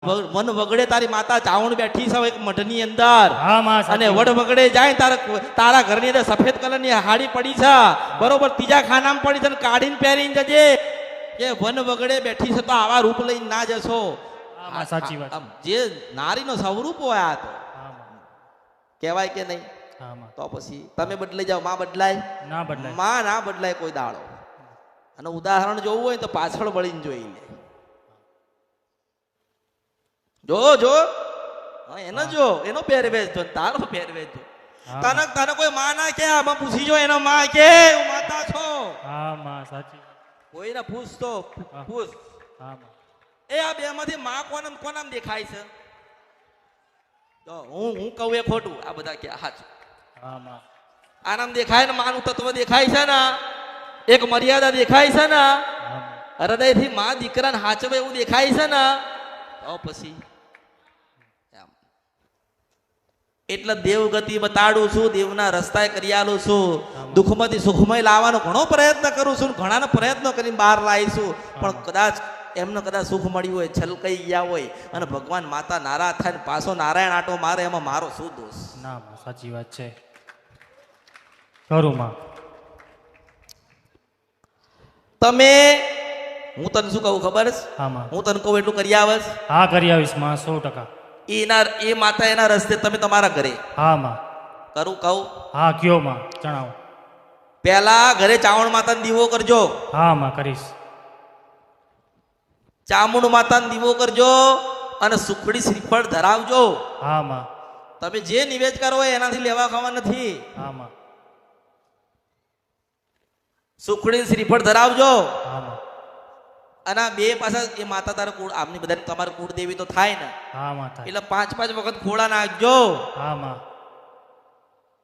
One વગડે તારી માતા ચાવણ બેઠી છે એક મઢની અંદર હા માં અને વડ વગડે જાય તારા ઘરની અંદર સફેદ કલરની હાડી પડી છે બરોબર ત્રીજા ખાનામાં પડી છે ને કાઢીને પહેરીને જજે કે વન વગડે બેઠી છે તો આવા રૂપ લઈને ના જશો. હા માં સાચી વાત. જે નારીનો સ્વરૂપ હોય આ તો હા માં કહેવાય કે નહીં. હા માં તો પછી તમે બદલાઈ જાઓ, માં બદલાય ના બદલાય. માં ના બદલાય કોઈ દાડો. અને ઉદાહરણ જોવું હોય તો પાછળ વળીને જોઈ લે. જો જો એનો જો એનો પહેરવેશ જો તારો પહેરવેશ જો. તને તને કોઈ માં ના કે આમાં પૂછી જો એનો માં કે હું માતા છો. હા માં સાચી. કોઈને પૂછ તો પૂછ. હા માં એ આ બે માંથી માં કોનામ કોનામ દેખાય છે? તો હું કહું એ ખોટું? આ બધા કે સાચું. હા માં આનામ દેખાય ને માનું તત્વ દેખાય છે ને, એક મર્યાદા દેખાય છે ને, હૃદયથી માં દીકરાને હાચવે એવું દેખાય છે ને, તો પછી એટલે દેવગતિ બતાડું છું, દેવના રસ્તાએ કરી આલું છું, દુઃખમાંથી સુખમય લાવવાનો ઘણો પ્રયત્ન કરું છું, ઘણાનો પ્રયત્ન કરીને બહાર લાવીશું. પણ કદાચ એમને કદાચ સુખ મળ્યું હોય, છલકાઈ ગયા હોય અને ભગવાન માતા નારાજ થાય ને પાછો નારાયણ આટો મારે, એમાં મારો શું દોષ? ના માં સાચી વાત છે. કરું માં. તમે હું તને શું કહું ખબર છે? હા માં હું તને કહું એટલું કરી આવસ. હા કરી આવીશ માં 100%. એ માતા એના રસ્તે તમે તમારા ઘરે હા માં કરું કહું. હા કયો માં જણાવો. પહેલા ઘરે ચાવણ માતાને દીવો કરજો. હા માં કરીશ. ચામુંડ માતાને દીવો કરજો અને સુખડી શ્રીફળ ધરાવજો. હા માં તમે જે નિવેદ કરો હોય એનાથી લેવા ખાવા નથી. હા માં સુખડી શ્રીફળ ધરાવજો. હા માં અને બે પાછા એ માતા તારે કુળ આમની બધાને તમારે કુળદેવી તો થાય ને, હા માં થાય. એટલે 5-5 વખત ખોળા નાખજો. હા માં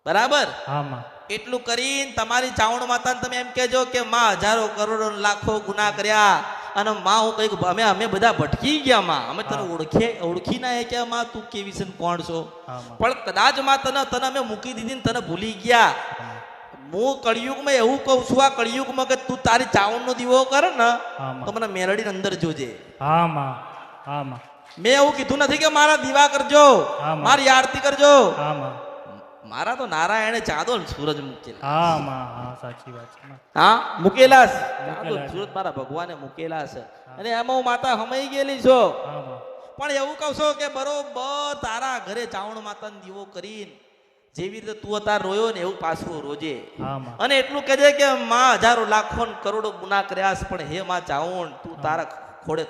બરાબર. હા માં એટલું કરીને તમારી ચાવણ માતાને તમે એમ કહેજો કે માં હજારો કરોડો લાખો ગુના કર્યા અને માં હું કઈક અમે બધા ભટકી ગયા માં, અમે તને ઓળખી ના કે માં તું કેવી છે ને કોણ છો. પણ કદાચ માં તને અમે મૂકી દીધી ને તને ભૂલી ગયા. હું કળિયુગમાં એવું કહું છું, આ કળિયુગમાં કે તું તારી ચાવણનો દીવો કર ને તો મને મેલડીની અંદર જોજે. હા માં હા માં મેં એવું કીધું નથી કે મારા દીવા કરજો, મારી આરતી કરજો. હા માં મારા તો નારાયણે ચાંદો સૂરજ મૂકેલા. હા માં હા સાચી વાત છે. હા મૂકેલા છે ચાંદો સૂરજ મારા ભગવાને મૂકેલા છે અને એમાં હું માતા હમાઈ ગયેલી છો. હા માં પણ એવું કહું છો કે બરોબર તારા ઘરે ચાવણ માતાનો દીવો કરીને જેવી રીતે તું અત્યારે રોયો ને એવું પાછું રોજે. હા માં અને એટલું કહેજે કે માં હજારો લાખો કરોડો ગુના કર્યા છે પણ હે માં ચાવણ તું તારા ખોડે